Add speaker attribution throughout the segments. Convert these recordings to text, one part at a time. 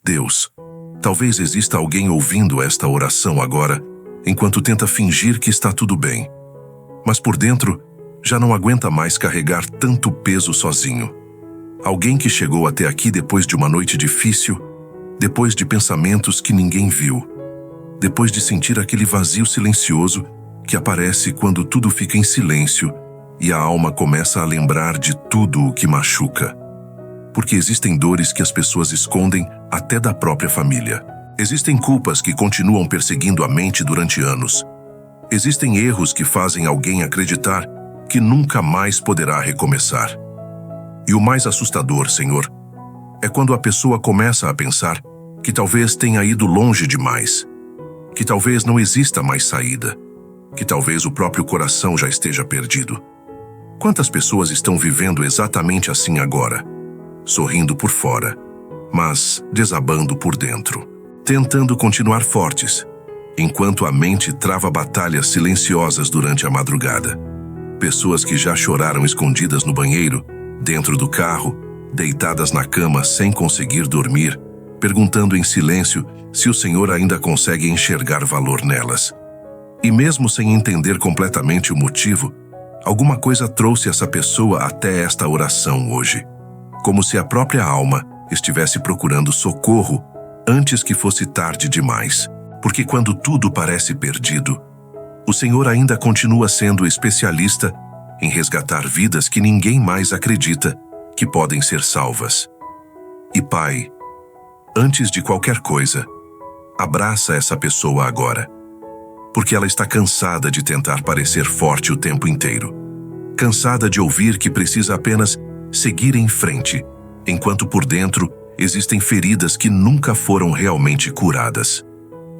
Speaker 1: Deus, talvez exista alguém ouvindo esta oração agora, enquanto tenta fingir que está tudo bem, mas por dentro já não aguenta mais carregar tanto peso sozinho. Alguém que chegou até aqui depois de uma noite difícil, depois de pensamentos que ninguém viu, depois de sentir aquele vazio silencioso que aparece quando tudo fica em silêncio e a alma começa a lembrar de tudo o que machuca. Porque existem dores que as pessoas escondem até da própria família. Existem culpas que continuam perseguindo a mente durante anos. Existem erros que fazem alguém acreditar que nunca mais poderá recomeçar. E o mais assustador, Senhor, é quando a pessoa começa a pensar que talvez tenha ido longe demais, que talvez não exista mais saída, que talvez o próprio coração já esteja perdido. Quantas pessoas estão vivendo exatamente assim agora, sorrindo por fora, mas desabando por dentro, tentando continuar fortes, enquanto a mente trava batalhas silenciosas durante a madrugada. Pessoas que já choraram escondidas no banheiro, dentro do carro, deitadas na cama sem conseguir dormir, perguntando em silêncio se o Senhor ainda consegue enxergar valor nelas. E mesmo sem entender completamente o motivo, alguma coisa trouxe essa pessoa até esta oração hoje, como se a própria alma estivesse procurando socorro antes que fosse tarde demais. Porque quando tudo parece perdido, o Senhor ainda continua sendo especialista em resgatar vidas que ninguém mais acredita que podem ser salvas. E Pai, antes de qualquer coisa, abraça essa pessoa agora, porque ela está cansada de tentar parecer forte o tempo inteiro, cansada de ouvir que precisa apenas seguir em frente, enquanto por dentro existem feridas que nunca foram realmente curadas.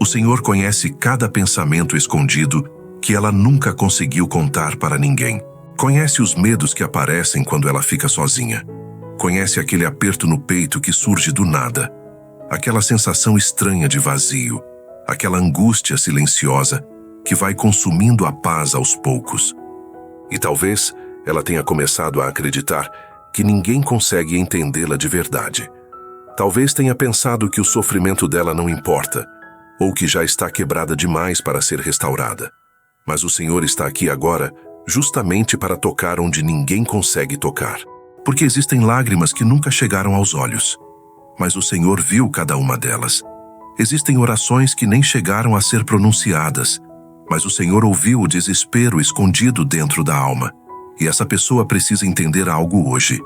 Speaker 1: O Senhor conhece cada pensamento escondido que ela nunca conseguiu contar para ninguém. Conhece os medos que aparecem quando ela fica sozinha. Conhece aquele aperto no peito que surge do nada, aquela sensação estranha de vazio, aquela angústia silenciosa que vai consumindo a paz aos poucos. E talvez ela tenha começado a acreditar que ninguém consegue entendê-la de verdade. Talvez tenha pensado que o sofrimento dela não importa, ou que já está quebrada demais para ser restaurada. Mas o Senhor está aqui agora justamente para tocar onde ninguém consegue tocar. Porque existem lágrimas que nunca chegaram aos olhos, mas o Senhor viu cada uma delas. Existem orações que nem chegaram a ser pronunciadas, mas o Senhor ouviu o desespero escondido dentro da alma. E essa pessoa precisa entender algo hoje.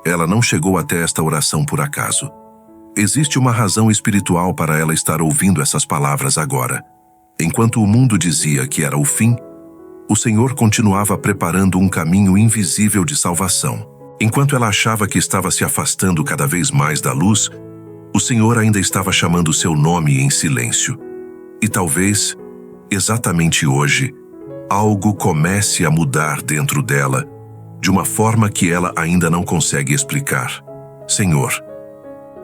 Speaker 1: Ela não chegou até esta oração por acaso. Existe uma razão espiritual para ela estar ouvindo essas palavras agora. Enquanto o mundo dizia que era o fim, o Senhor continuava preparando um caminho invisível de salvação. Enquanto ela achava que estava se afastando cada vez mais da luz, o Senhor ainda estava chamando seu nome em silêncio. E talvez, exatamente hoje, algo comece a mudar dentro dela, de uma forma que ela ainda não consegue explicar. Senhor,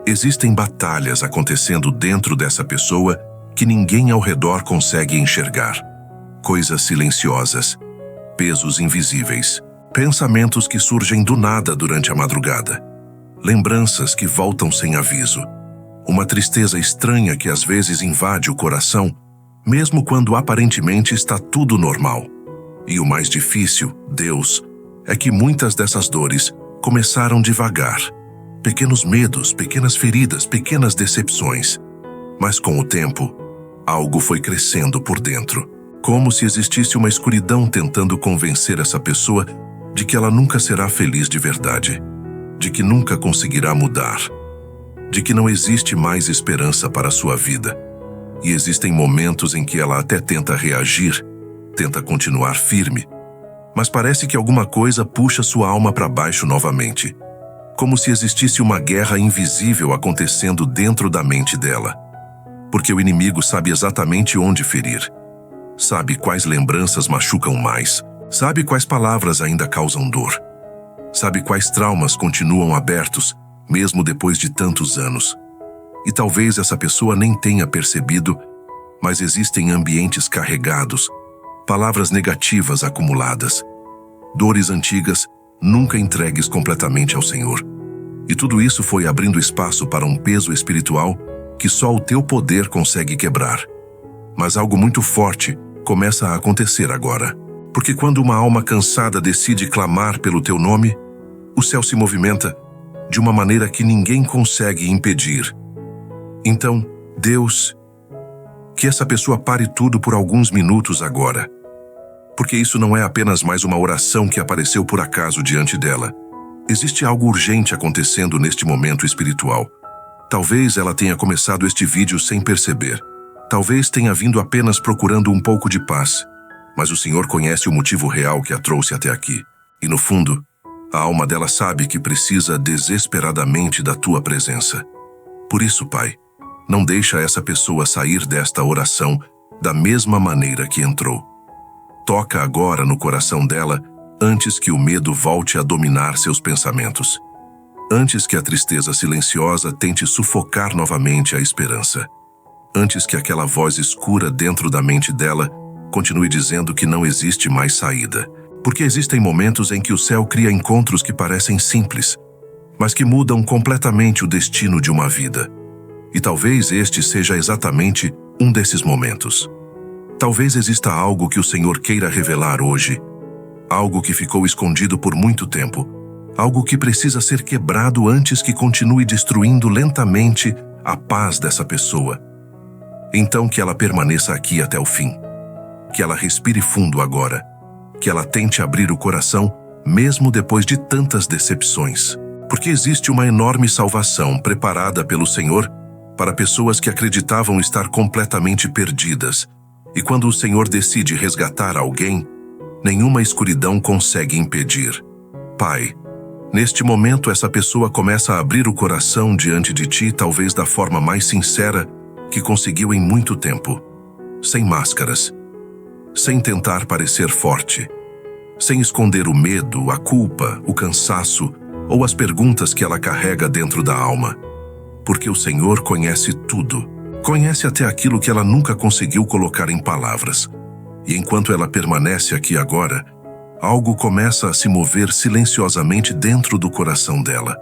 Speaker 1: existem batalhas acontecendo dentro dessa pessoa que ninguém ao redor consegue enxergar. Coisas silenciosas, pesos invisíveis, pensamentos que surgem do nada durante a madrugada, lembranças que voltam sem aviso, uma tristeza estranha que às vezes invade o coração, mesmo quando aparentemente está tudo normal. E o mais difícil, Deus, é que muitas dessas dores começaram devagar. Pequenos medos, pequenas feridas, pequenas decepções. Mas com o tempo, algo foi crescendo por dentro. Como se existisse uma escuridão tentando convencer essa pessoa de que ela nunca será feliz de verdade, de que nunca conseguirá mudar, de que não existe mais esperança para a sua vida. E existem momentos em que ela até tenta reagir, tenta continuar firme, mas parece que alguma coisa puxa sua alma para baixo novamente, como se existisse uma guerra invisível acontecendo dentro da mente dela. Porque o inimigo sabe exatamente onde ferir, sabe quais lembranças machucam mais, sabe quais palavras ainda causam dor, sabe quais traumas continuam abertos, mesmo depois de tantos anos. E talvez essa pessoa nem tenha percebido, mas existem ambientes carregados, palavras negativas acumuladas, dores antigas nunca entregues completamente ao Senhor. E tudo isso foi abrindo espaço para um peso espiritual que só o teu poder consegue quebrar. Mas algo muito forte começa a acontecer agora. Porque quando uma alma cansada decide clamar pelo teu nome, o céu se movimenta de uma maneira que ninguém consegue impedir. Então, Deus, que essa pessoa pare tudo por alguns minutos agora. Porque isso não é apenas mais uma oração que apareceu por acaso diante dela. Existe algo urgente acontecendo neste momento espiritual. Talvez ela tenha começado este vídeo sem perceber. Talvez tenha vindo apenas procurando um pouco de paz. Mas o Senhor conhece o motivo real que a trouxe até aqui. E no fundo, a alma dela sabe que precisa desesperadamente da tua presença. Por isso, Pai, não deixa essa pessoa sair desta oração da mesma maneira que entrou. Toca agora no coração dela antes que o medo volte a dominar seus pensamentos. Antes que a tristeza silenciosa tente sufocar novamente a esperança. Antes que aquela voz escura dentro da mente dela continue dizendo que não existe mais saída. Porque existem momentos em que o céu cria encontros que parecem simples, mas que mudam completamente o destino de uma vida. E talvez este seja exatamente um desses momentos. Talvez exista algo que o Senhor queira revelar hoje. Algo que ficou escondido por muito tempo. Algo que precisa ser quebrado antes que continue destruindo lentamente a paz dessa pessoa. Então que ela permaneça aqui até o fim. Que ela respire fundo agora. Que ela tente abrir o coração, mesmo depois de tantas decepções. Porque existe uma enorme salvação preparada pelo Senhor para pessoas que acreditavam estar completamente perdidas. E quando o Senhor decide resgatar alguém, nenhuma escuridão consegue impedir. Pai, neste momento essa pessoa começa a abrir o coração diante de ti, talvez da forma mais sincera que conseguiu em muito tempo. Sem máscaras. Sem tentar parecer forte. Sem esconder o medo, a culpa, o cansaço ou as perguntas que ela carrega dentro da alma. Porque o Senhor conhece tudo. Conhece até aquilo que ela nunca conseguiu colocar em palavras. E enquanto ela permanece aqui agora, algo começa a se mover silenciosamente dentro do coração dela.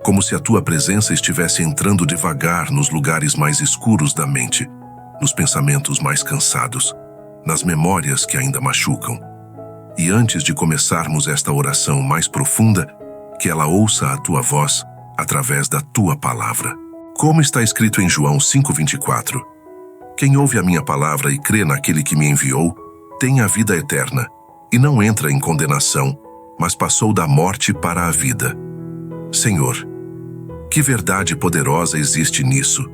Speaker 1: Como se a tua presença estivesse entrando devagar nos lugares mais escuros da mente, nos pensamentos mais cansados, nas memórias que ainda machucam. E antes de começarmos esta oração mais profunda, que ela ouça a tua voz através da tua palavra. Como está escrito em João 5:24, quem ouve a minha palavra e crê naquele que me enviou, tem a vida eterna, e não entra em condenação, mas passou da morte para a vida. Senhor, que verdade poderosa existe nisso,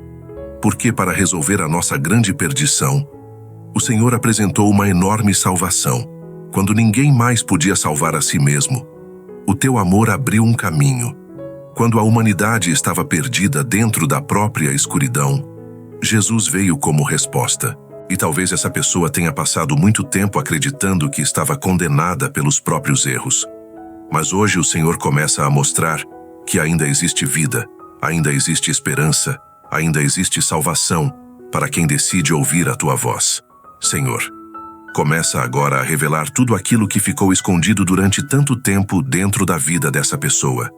Speaker 1: porque para resolver a nossa grande perdição, o Senhor apresentou uma enorme salvação, quando ninguém mais podia salvar a si mesmo. O teu amor abriu um caminho. Quando a humanidade estava perdida dentro da própria escuridão, Jesus veio como resposta. E talvez essa pessoa tenha passado muito tempo acreditando que estava condenada pelos próprios erros. Mas hoje o Senhor começa a mostrar que ainda existe vida, ainda existe esperança, ainda existe salvação para quem decide ouvir a tua voz. Senhor, começa agora a revelar tudo aquilo que ficou escondido durante tanto tempo dentro da vida dessa pessoa.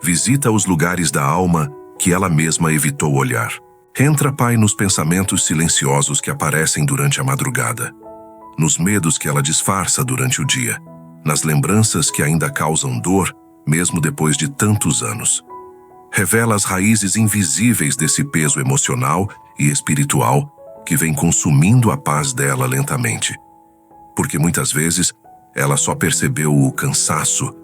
Speaker 1: Visita os lugares da alma que ela mesma evitou olhar. Entra, Pai, nos pensamentos silenciosos que aparecem durante a madrugada, nos medos que ela disfarça durante o dia, nas lembranças que ainda causam dor, mesmo depois de tantos anos. Revela as raízes invisíveis desse peso emocional e espiritual que vem consumindo a paz dela lentamente. Porque muitas vezes ela só percebeu o cansaço,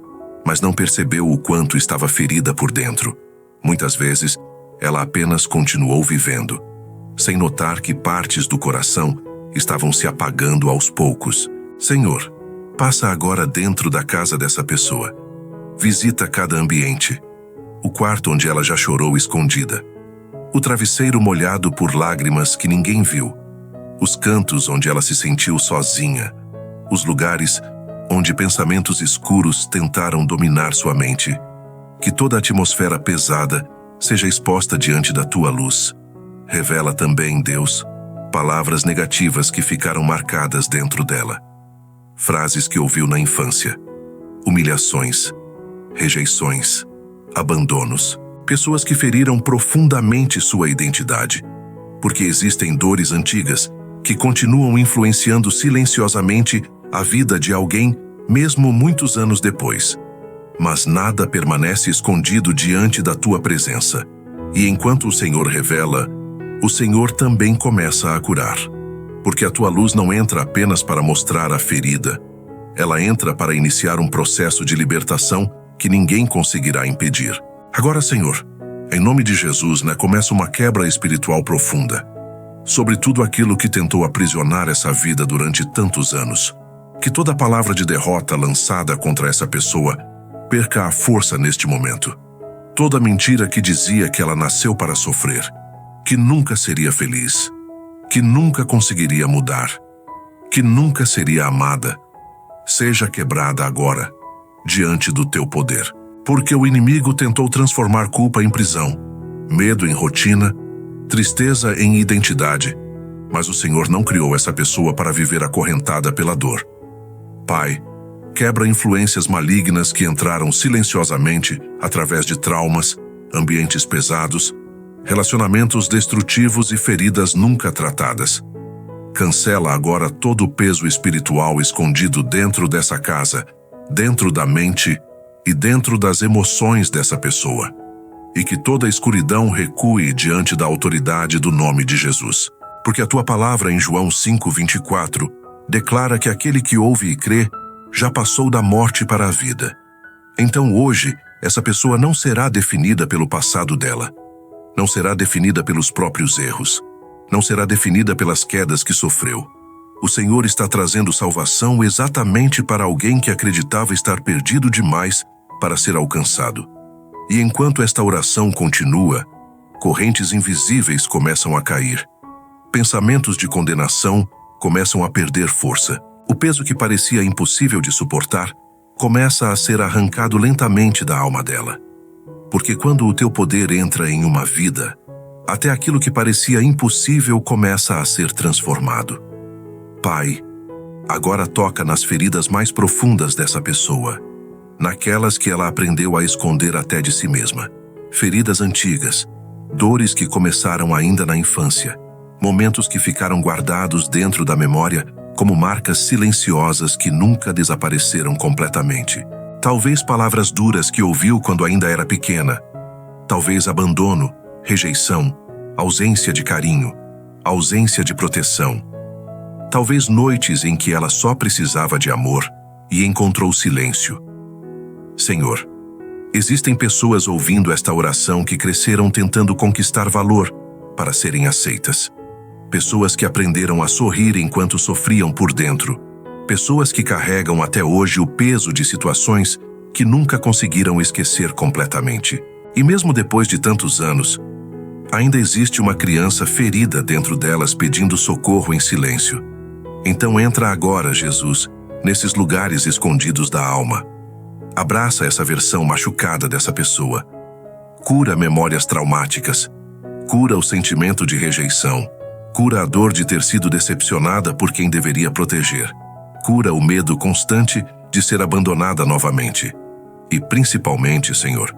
Speaker 1: mas não percebeu o quanto estava ferida por dentro. Muitas vezes, ela apenas continuou vivendo, sem notar que partes do coração estavam se apagando aos poucos. Senhor, passa agora dentro da casa dessa pessoa. Visita cada ambiente. O quarto onde ela já chorou escondida. O travesseiro molhado por lágrimas que ninguém viu. Os cantos onde ela se sentiu sozinha. Os lugares onde pensamentos escuros tentaram dominar sua mente. Que toda a atmosfera pesada seja exposta diante da tua luz. Revela também, Deus, palavras negativas que ficaram marcadas dentro dela. Frases que ouviu na infância. Humilhações, rejeições, abandonos. Pessoas que feriram profundamente sua identidade, porque existem dores antigas que continuam influenciando silenciosamente a vida de alguém mesmo muitos anos depois. Mas nada permanece escondido diante da tua presença. E enquanto o Senhor revela, o Senhor também começa a curar. Porque a tua luz não entra apenas para mostrar a ferida. Ela entra para iniciar um processo de libertação que ninguém conseguirá impedir. Agora, Senhor, em nome de Jesus, começa uma quebra espiritual profunda sobre tudo aquilo que tentou aprisionar essa vida durante tantos anos. Que toda palavra de derrota lançada contra essa pessoa perca a força neste momento. Toda mentira que dizia que ela nasceu para sofrer, que nunca seria feliz, que nunca conseguiria mudar, que nunca seria amada, seja quebrada agora, diante do teu poder. Porque o inimigo tentou transformar culpa em prisão, medo em rotina, tristeza em identidade, mas o Senhor não criou essa pessoa para viver acorrentada pela dor. Pai, quebra influências malignas que entraram silenciosamente através de traumas, ambientes pesados, relacionamentos destrutivos e feridas nunca tratadas. Cancela agora todo o peso espiritual escondido dentro dessa casa, dentro da mente e dentro das emoções dessa pessoa. E que toda a escuridão recue diante da autoridade do nome de Jesus. Porque a tua palavra em João 5:24 declara que aquele que ouve e crê já passou da morte para a vida. Então hoje, essa pessoa não será definida pelo passado dela. Não será definida pelos próprios erros. Não será definida pelas quedas que sofreu. O Senhor está trazendo salvação exatamente para alguém que acreditava estar perdido demais para ser alcançado. E enquanto esta oração continua, correntes invisíveis começam a cair. Pensamentos de condenação começam a perder força. O peso que parecia impossível de suportar começa a ser arrancado lentamente da alma dela. Porque quando o teu poder entra em uma vida, até aquilo que parecia impossível começa a ser transformado. Pai, agora toca nas feridas mais profundas dessa pessoa, naquelas que ela aprendeu a esconder até de si mesma. Feridas antigas, dores que começaram ainda na infância, momentos que ficaram guardados dentro da memória como marcas silenciosas que nunca desapareceram completamente. Talvez palavras duras que ouviu quando ainda era pequena. Talvez abandono, rejeição, ausência de carinho, ausência de proteção. Talvez noites em que ela só precisava de amor e encontrou silêncio. Senhor, existem pessoas ouvindo esta oração que cresceram tentando conquistar valor para serem aceitas. Pessoas que aprenderam a sorrir enquanto sofriam por dentro. Pessoas que carregam até hoje o peso de situações que nunca conseguiram esquecer completamente. E mesmo depois de tantos anos, ainda existe uma criança ferida dentro delas pedindo socorro em silêncio. Então entra agora, Jesus, nesses lugares escondidos da alma. Abraça essa versão machucada dessa pessoa. Cura memórias traumáticas. Cura o sentimento de rejeição. Cura a dor de ter sido decepcionada por quem deveria proteger. Cura o medo constante de ser abandonada novamente. E principalmente, Senhor,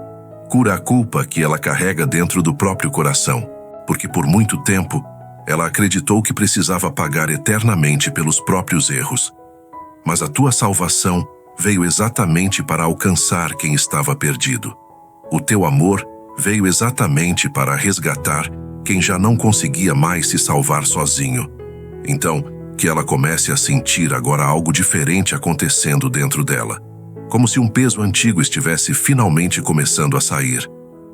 Speaker 1: cura a culpa que ela carrega dentro do próprio coração, porque por muito tempo ela acreditou que precisava pagar eternamente pelos próprios erros. Mas a tua salvação veio exatamente para alcançar quem estava perdido. O teu amor veio exatamente para resgatar quem já não conseguia mais se salvar sozinho. Então, que ela comece a sentir agora algo diferente acontecendo dentro dela. Como se um peso antigo estivesse finalmente começando a sair.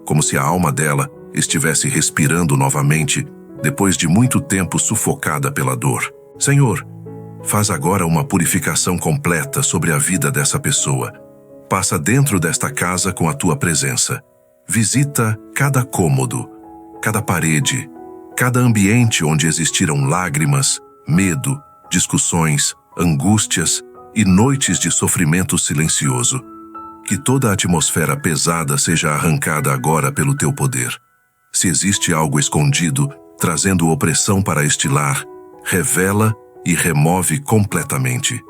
Speaker 1: Como se a alma dela estivesse respirando novamente, depois de muito tempo sufocada pela dor. Senhor, faz agora uma purificação completa sobre a vida dessa pessoa. Passa dentro desta casa com a tua presença. Visita cada cômodo, cada parede, cada ambiente onde existiram lágrimas, medo, discussões, angústias e noites de sofrimento silencioso. Que toda a atmosfera pesada seja arrancada agora pelo teu poder. Se existe algo escondido, trazendo opressão para este lar, revela e remove completamente.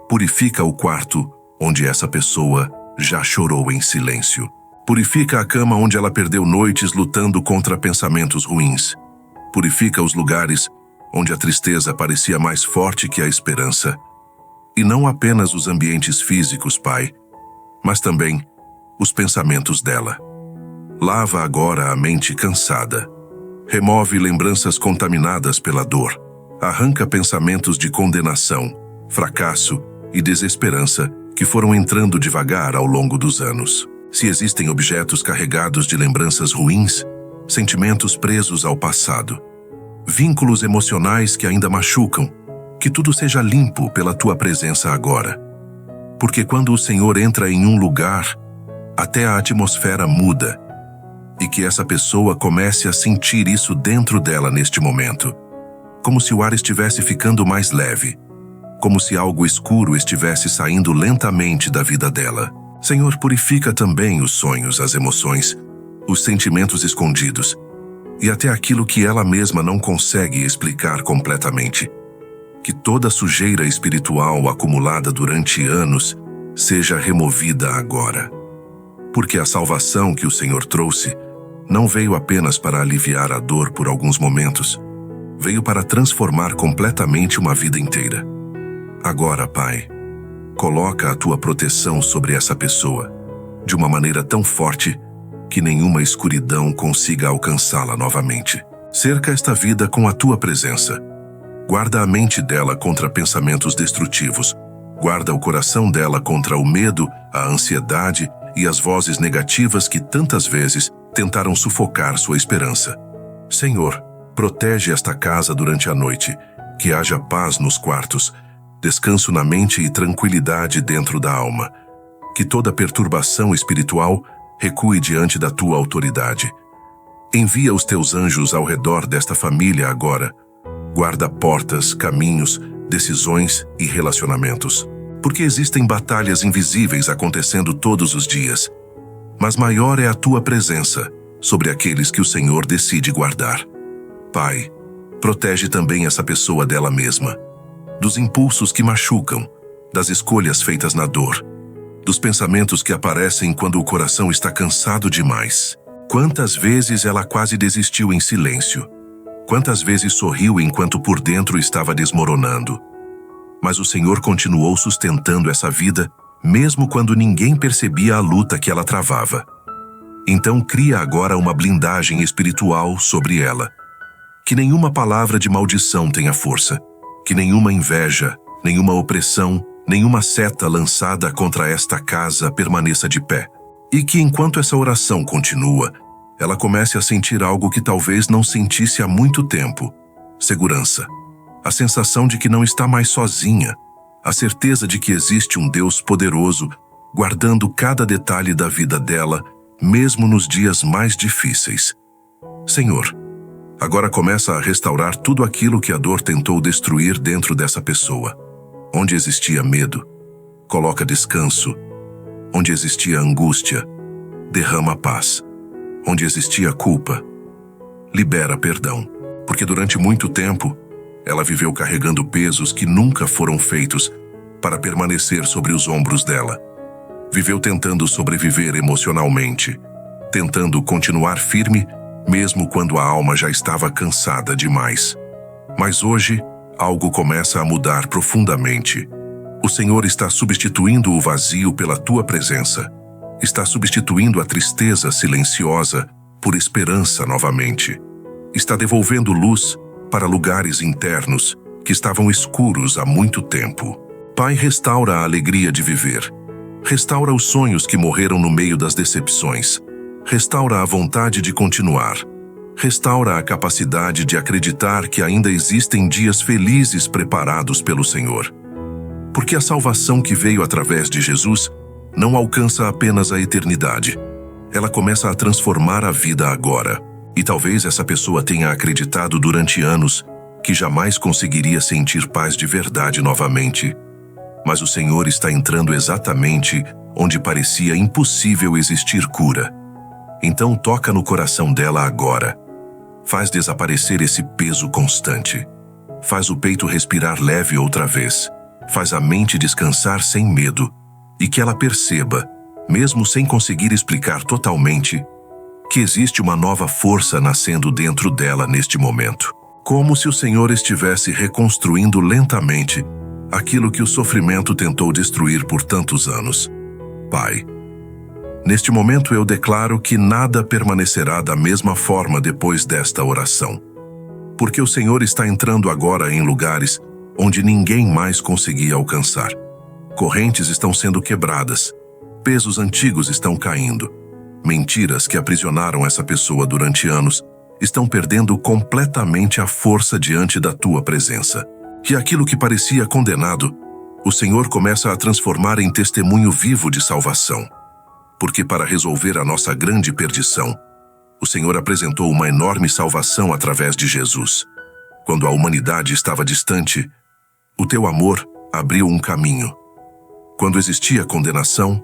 Speaker 1: Purifica o quarto onde essa pessoa já chorou em silêncio. Purifica a cama onde ela perdeu noites lutando contra pensamentos ruins. Purifica os lugares onde a tristeza parecia mais forte que a esperança. E não apenas os ambientes físicos, Pai, mas também os pensamentos dela. Lava agora a mente cansada. Remove lembranças contaminadas pela dor. Arranca pensamentos de condenação, fracasso e desesperança que foram entrando devagar ao longo dos anos. Se existem objetos carregados de lembranças ruins, sentimentos presos ao passado, vínculos emocionais que ainda machucam, que tudo seja limpo pela tua presença agora. Porque quando o Senhor entra em um lugar, até a atmosfera muda, e que essa pessoa comece a sentir isso dentro dela neste momento, como se o ar estivesse ficando mais leve, como se algo escuro estivesse saindo lentamente da vida dela. Senhor, purifica também os sonhos, as emoções, os sentimentos escondidos, e até aquilo que ela mesma não consegue explicar completamente. Que toda sujeira espiritual acumulada durante anos seja removida agora. Porque a salvação que o Senhor trouxe não veio apenas para aliviar a dor por alguns momentos, veio para transformar completamente uma vida inteira. Agora, Pai, coloca a tua proteção sobre essa pessoa, de uma maneira tão forte que nenhuma escuridão consiga alcançá-la novamente. Cerca esta vida com a tua presença. Guarda a mente dela contra pensamentos destrutivos. Guarda o coração dela contra o medo, a ansiedade e as vozes negativas que tantas vezes tentaram sufocar sua esperança. Senhor, protege esta casa durante a noite, que haja paz nos quartos, descanso na mente e tranquilidade dentro da alma. Que toda perturbação espiritual recue diante da tua autoridade. Envia os teus anjos ao redor desta família agora. Guarda portas, caminhos, decisões e relacionamentos. Porque existem batalhas invisíveis acontecendo todos os dias. Mas maior é a tua presença sobre aqueles que o Senhor decide guardar. Pai, protege também essa pessoa dela mesma, dos impulsos que machucam, das escolhas feitas na dor, dos pensamentos que aparecem quando o coração está cansado demais. Quantas vezes ela quase desistiu em silêncio? Quantas vezes sorriu enquanto por dentro estava desmoronando? Mas o Senhor continuou sustentando essa vida, mesmo quando ninguém percebia a luta que ela travava. Então cria agora uma blindagem espiritual sobre ela. Que nenhuma palavra de maldição tenha força. Que nenhuma inveja, nenhuma opressão, nenhuma seta lançada contra esta casa permaneça de pé. E que enquanto essa oração continua, ela comece a sentir algo que talvez não sentisse há muito tempo. Segurança. A sensação de que não está mais sozinha. A certeza de que existe um Deus poderoso, guardando cada detalhe da vida dela, mesmo nos dias mais difíceis. Senhor, agora começa a restaurar tudo aquilo que a dor tentou destruir dentro dessa pessoa. Onde existia medo, coloca descanso. Onde existia angústia, derrama paz. Onde existia culpa, libera perdão. Porque durante muito tempo, ela viveu carregando pesos que nunca foram feitos para permanecer sobre os ombros dela. Viveu tentando sobreviver emocionalmente, tentando continuar firme, mesmo quando a alma já estava cansada demais. Mas hoje, algo começa a mudar profundamente. O Senhor está substituindo o vazio pela tua presença. Está substituindo a tristeza silenciosa por esperança novamente. Está devolvendo luz para lugares internos que estavam escuros há muito tempo. Pai, restaura a alegria de viver. Restaura os sonhos que morreram no meio das decepções. Restaura a vontade de continuar. Restaura a capacidade de acreditar que ainda existem dias felizes preparados pelo Senhor. Porque a salvação que veio através de Jesus não alcança apenas a eternidade. Ela começa a transformar a vida agora. E talvez essa pessoa tenha acreditado durante anos que jamais conseguiria sentir paz de verdade novamente. Mas o Senhor está entrando exatamente onde parecia impossível existir cura. Então toca no coração dela agora. Faz desaparecer esse peso constante. Faz o peito respirar leve outra vez. Faz a mente descansar sem medo. E que ela perceba, mesmo sem conseguir explicar totalmente, que existe uma nova força nascendo dentro dela neste momento. Como se o Senhor estivesse reconstruindo lentamente aquilo que o sofrimento tentou destruir por tantos anos. Pai, neste momento eu declaro que nada permanecerá da mesma forma depois desta oração. Porque o Senhor está entrando agora em lugares onde ninguém mais conseguia alcançar. Correntes estão sendo quebradas, pesos antigos estão caindo. Mentiras que aprisionaram essa pessoa durante anos estão perdendo completamente a força diante da tua presença. E aquilo que parecia condenado, o Senhor começa a transformar em testemunho vivo de salvação. Porque para resolver a nossa grande perdição, o Senhor apresentou uma enorme salvação através de Jesus. Quando a humanidade estava distante, o teu amor abriu um caminho. Quando existia condenação,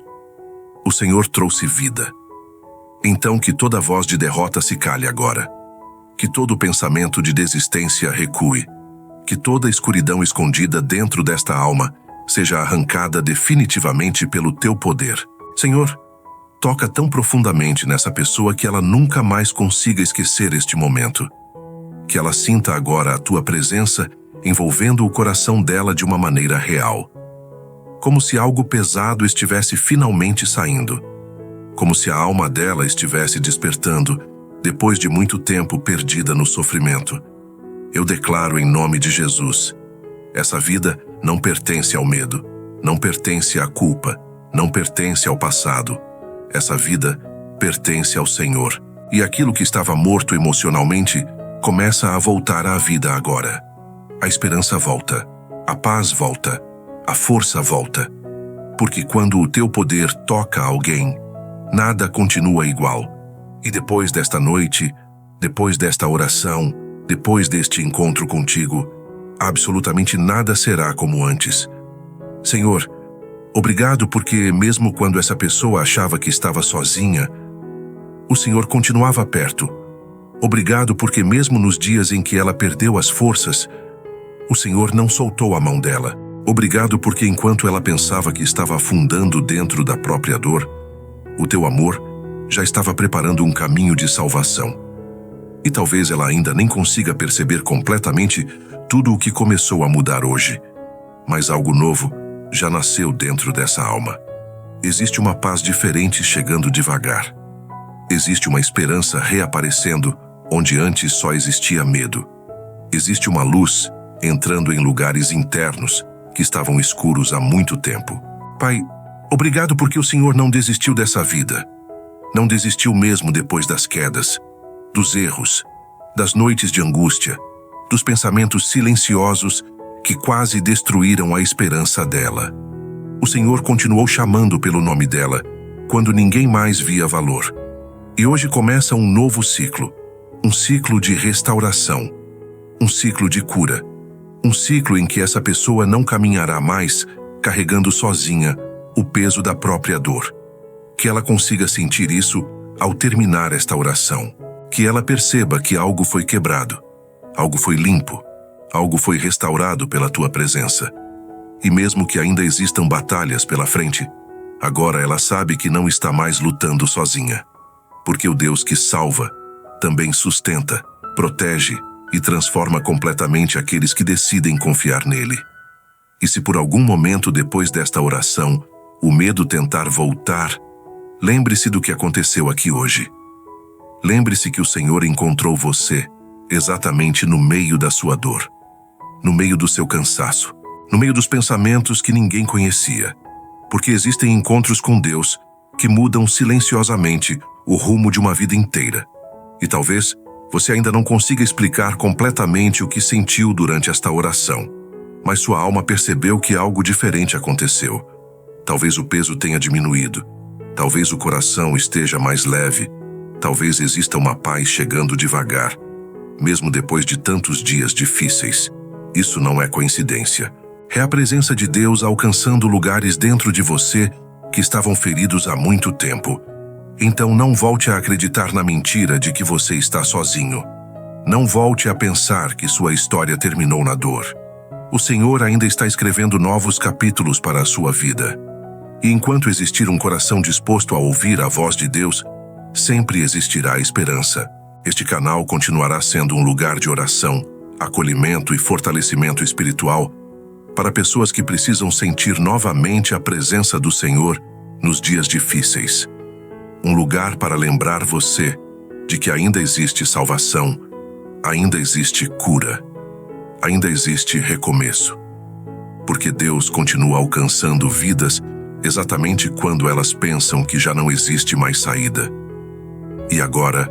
Speaker 1: o Senhor trouxe vida. Então que toda voz de derrota se cale agora. Que todo pensamento de desistência recue. Que toda escuridão escondida dentro desta alma seja arrancada definitivamente pelo teu poder. Senhor, toca tão profundamente nessa pessoa que ela nunca mais consiga esquecer este momento. Que ela sinta agora a tua presença envolvendo o coração dela de uma maneira real. Como se algo pesado estivesse finalmente saindo. Como se a alma dela estivesse despertando depois de muito tempo perdida no sofrimento. Eu declaro em nome de Jesus, essa vida não pertence ao medo, não pertence à culpa, não pertence ao passado. Essa vida pertence ao Senhor. E aquilo que estava morto emocionalmente começa a voltar à vida agora. A esperança volta, a paz volta, a força volta. Porque quando o teu poder toca alguém, nada continua igual. E depois desta noite, depois desta oração, depois deste encontro contigo, absolutamente nada será como antes. Senhor, obrigado porque mesmo quando essa pessoa achava que estava sozinha, o Senhor continuava perto. Obrigado porque mesmo nos dias em que ela perdeu as forças, o Senhor não soltou a mão dela. Obrigado porque enquanto ela pensava que estava afundando dentro da própria dor, o teu amor já estava preparando um caminho de salvação. E talvez ela ainda nem consiga perceber completamente tudo o que começou a mudar hoje. Mas algo novo já nasceu dentro dessa alma. Existe uma paz diferente chegando devagar. Existe uma esperança reaparecendo onde antes só existia medo. Existe uma luz entrando em lugares internos que estavam escuros há muito tempo. Pai, obrigado porque o Senhor não desistiu dessa vida. Não desistiu mesmo depois das quedas, dos erros, das noites de angústia, dos pensamentos silenciosos que quase destruíram a esperança dela. O Senhor continuou chamando pelo nome dela quando ninguém mais via valor. E hoje começa um novo ciclo, um ciclo de restauração, um ciclo de cura, um ciclo em que essa pessoa não caminhará mais carregando sozinha o peso da própria dor. Que ela consiga sentir isso ao terminar esta oração. Que ela perceba que algo foi quebrado, algo foi limpo, algo foi restaurado pela tua presença. E mesmo que ainda existam batalhas pela frente, agora ela sabe que não está mais lutando sozinha. Porque o Deus que salva também sustenta, protege e transforma completamente aqueles que decidem confiar nele. E se por algum momento depois desta oração o medo tentar voltar, lembre-se do que aconteceu aqui hoje. Lembre-se que o Senhor encontrou você exatamente no meio da sua dor, no meio do seu cansaço, no meio dos pensamentos que ninguém conhecia. Porque existem encontros com Deus que mudam silenciosamente o rumo de uma vida inteira. E talvez você ainda não consiga explicar completamente o que sentiu durante esta oração, mas sua alma percebeu que algo diferente aconteceu. Talvez o peso tenha diminuído, talvez o coração esteja mais leve, talvez exista uma paz chegando devagar, mesmo depois de tantos dias difíceis. Isso não é coincidência. É a presença de Deus alcançando lugares dentro de você que estavam feridos há muito tempo. Então não volte a acreditar na mentira de que você está sozinho. Não volte a pensar que sua história terminou na dor. O Senhor ainda está escrevendo novos capítulos para a sua vida. E enquanto existir um coração disposto a ouvir a voz de Deus, sempre existirá esperança. Este canal continuará sendo um lugar de oração, acolhimento e fortalecimento espiritual para pessoas que precisam sentir novamente a presença do Senhor nos dias difíceis. Um lugar para lembrar você de que ainda existe salvação, ainda existe cura, ainda existe recomeço. Porque Deus continua alcançando vidas exatamente quando elas pensam que já não existe mais saída. E agora,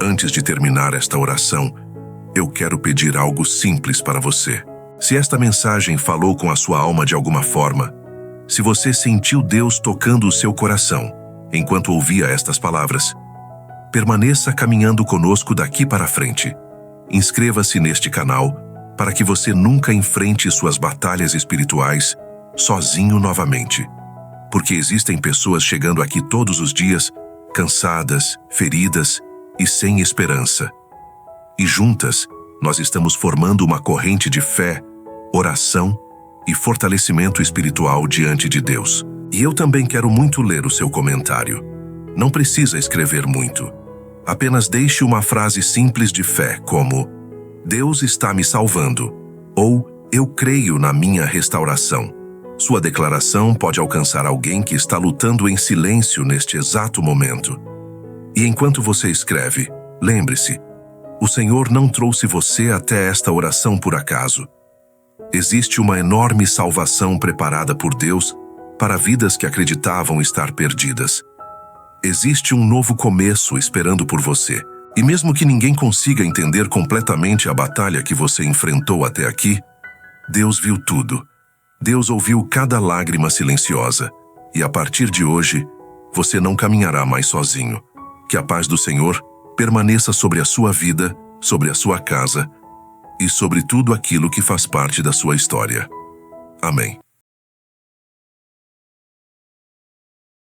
Speaker 1: antes de terminar esta oração, eu quero pedir algo simples para você. Se esta mensagem falou com a sua alma de alguma forma, se você sentiu Deus tocando o seu coração enquanto ouvia estas palavras, permaneça caminhando conosco daqui para frente. Inscreva-se neste canal para que você nunca enfrente suas batalhas espirituais sozinho novamente. Porque existem pessoas chegando aqui todos os dias, cansadas, feridas e sem esperança. E juntas, nós estamos formando uma corrente de fé, oração e fortalecimento espiritual diante de Deus. E eu também quero muito ler o seu comentário. Não precisa escrever muito. Apenas deixe uma frase simples de fé, como: Deus está me salvando, ou eu creio na minha restauração. Sua declaração pode alcançar alguém que está lutando em silêncio neste exato momento. E enquanto você escreve, lembre-se, o Senhor não trouxe você até esta oração por acaso. Existe uma enorme salvação preparada por Deus para vidas que acreditavam estar perdidas. Existe um novo começo esperando por você. E mesmo que ninguém consiga entender completamente a batalha que você enfrentou até aqui, Deus viu tudo. Deus ouviu cada lágrima silenciosa. E a partir de hoje, você não caminhará mais sozinho. Que a paz do Senhor permaneça sobre a sua vida, sobre a sua casa e sobre tudo aquilo que faz parte da sua história. Amém.